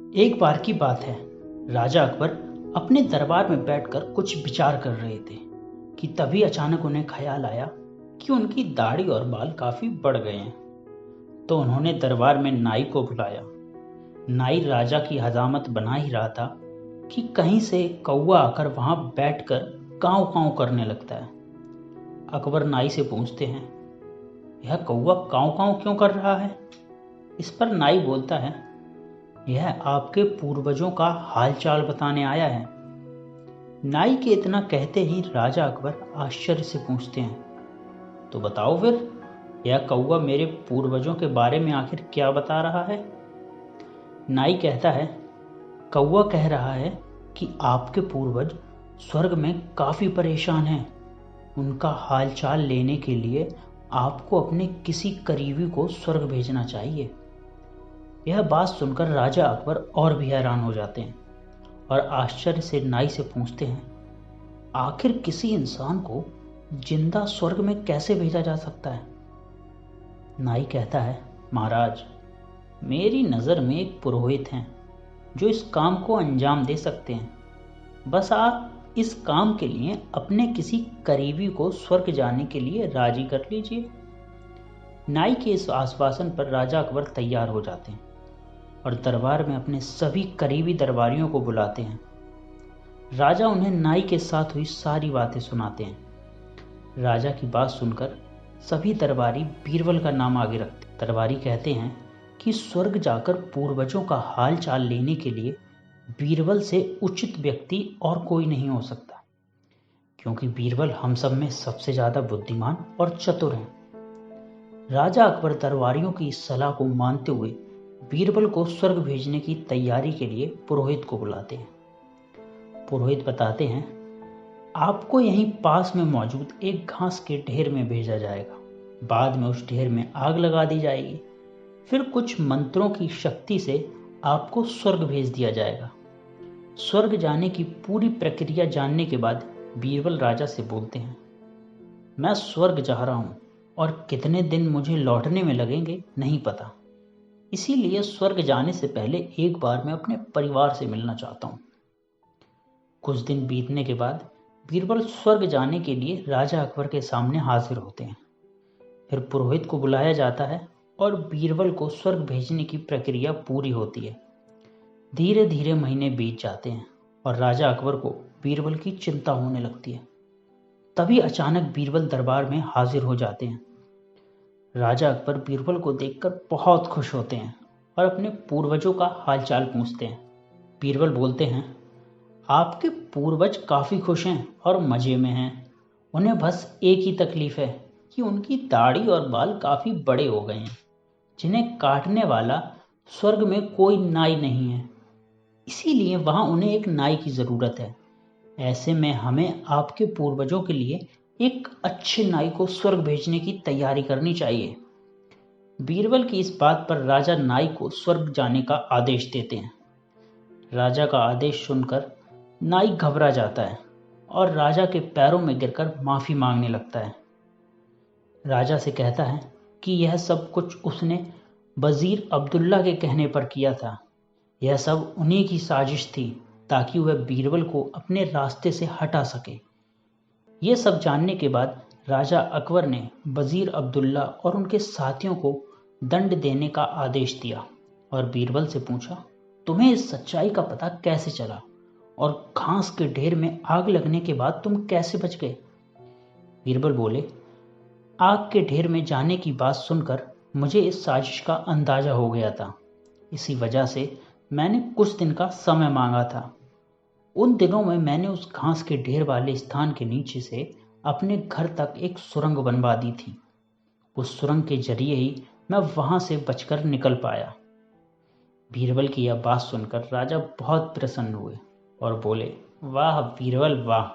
एक बार की बात है। राजा अकबर अपने दरबार में बैठकर कुछ विचार कर रहे थे कि तभी अचानक उन्हें ख्याल आया कि उनकी दाढ़ी और बाल काफी बढ़ गए हैं। तो उन्होंने दरबार में नाई को बुलाया। नाई राजा की हजामत बना ही रहा था कि कहीं से कौवा आकर वहां बैठकर कांव कांव करने लगता है। अकबर नाई से पूछते हैं, यह कौवा कांव कांव क्यों कर रहा है? इस पर नाई बोलता है, यह आपके पूर्वजों का हालचाल बताने आया है। नाई के इतना कहते ही राजा अकबर आश्चर्य से पूछते हैं, तो बताओ फिर, यह कौवा मेरे पूर्वजों के बारे में आखिर क्या बता रहा है? नाई कहता है, कौवा कह रहा है कि आपके पूर्वज स्वर्ग में काफी परेशान हैं। उनका हालचाल लेने के लिए आपको अपने किसी करीबी को स्वर्ग भेजना चाहिए। यह बात सुनकर राजा अकबर और भी हैरान हो जाते हैं और आश्चर्य से नाई से पूछते हैं, आखिर किसी इंसान को जिंदा स्वर्ग में कैसे भेजा जा सकता है? नाई कहता है, महाराज, मेरी नज़र में एक पुरोहित हैं जो इस काम को अंजाम दे सकते हैं। बस आप इस काम के लिए अपने किसी करीबी को स्वर्ग जाने के लिए राजी कर लीजिए। नाई के इस आश्वासन पर राजा अकबर तैयार हो जाते हैं और दरबार में अपने सभी करीबी दरबारियों को बुलाते हैं। राजा उन्हें नाई के साथ हुई सारी बातें सुनाते हैं। राजा की बात सुनकर सभी दरबारी बीरबल का नाम आगे रखते हैं। दरबारी कहते हैं कि स्वर्ग जाकर पूर्वजों का हाल चाल लेने के लिए बीरबल से उचित व्यक्ति और कोई नहीं हो सकता, क्योंकि बीरबल हम सब में सबसे ज्यादा बुद्धिमान और चतुर हैं। राजा अकबर दरबारियों की इस सलाह को मानते हुए बीरबल को स्वर्ग भेजने की तैयारी के लिए पुरोहित को बुलाते हैं। पुरोहित बताते हैं, आपको यहीं पास में मौजूद एक घास के ढेर में भेजा जाएगा। बाद में उस ढेर में आग लगा दी जाएगी। फिर कुछ मंत्रों की शक्ति से आपको स्वर्ग भेज दिया जाएगा। स्वर्ग जाने की पूरी प्रक्रिया जानने के बाद बीरबल राजा से बोलते हैं, मैं स्वर्ग जा रहा हूँ और कितने दिन मुझे लौटने में लगेंगे नहीं पता। इसीलिए स्वर्ग जाने से पहले एक बार मैं अपने परिवार से मिलना चाहता हूँ। कुछ दिन बीतने के बाद बीरबल स्वर्ग जाने के लिए राजा अकबर के सामने हाजिर होते हैं। फिर पुरोहित को बुलाया जाता है और बीरबल को स्वर्ग भेजने की प्रक्रिया पूरी होती है। धीरे धीरे महीने बीत जाते हैं और राजा अकबर को बीरबल की चिंता होने लगती है। तभी अचानक बीरबल दरबार में हाजिर हो जाते हैं। राजा अकबर बीरबल को देखकर बहुत खुश होते हैं और अपने पूर्वजों का हालचाल पूछते हैं। बीरबल बोलते हैं, आपके पूर्वज काफी खुश हैं और मजे में हैं। उन्हें बस एक ही तकलीफ है कि उनकी दाढ़ी और बाल काफी बड़े हो गए हैं, जिन्हें काटने वाला स्वर्ग में कोई नाई नहीं है। इसीलिए वहां उन्हें एक नाई की जरूरत है। ऐसे में हमें आपके पूर्वजों के लिए एक अच्छे नाई को स्वर्ग भेजने की तैयारी करनी चाहिए। बीरबल की इस बात पर राजा नाई को स्वर्ग जाने का आदेश देते हैं। राजा का आदेश सुनकर नाई घबरा जाता है और राजा के पैरों में गिरकर माफी मांगने लगता है। राजा से कहता है कि यह सब कुछ उसने वजीर अब्दुल्ला के कहने पर किया था। यह सब उन्हीं की साजिश थी ताकि वह बीरबल को अपने रास्ते से हटा सके। ये सब जानने के बाद राजा अकबर ने वजीर अब्दुल्ला और उनके साथियों को दंड देने का आदेश दिया और बीरबल से पूछा, तुम्हें इस सच्चाई का पता कैसे चला और घास के ढेर में आग लगने के बाद तुम कैसे बच गए? बीरबल बोले, आग के ढेर में जाने की बात सुनकर मुझे इस साजिश का अंदाजा हो गया था। इसी वजह से मैंने कुछ दिन का समय मांगा था। उन दिनों में मैंने उस घास के ढेर वाले स्थान के नीचे से अपने घर तक एक सुरंग बनवा दी थी। उस सुरंग के जरिए ही मैं वहां से बचकर निकल पाया। बीरबल की यह बात सुनकर राजा बहुत प्रसन्न हुए और बोले, वाह बीरबल वाह,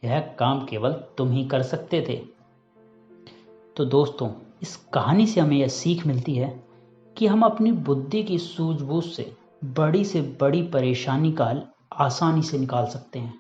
यह काम केवल तुम ही कर सकते थे। तो दोस्तों, इस कहानी से हमें यह सीख मिलती है कि हम अपनी बुद्धि की सूझबूझ से बड़ी परेशानी का हल आसानी से निकाल सकते हैं।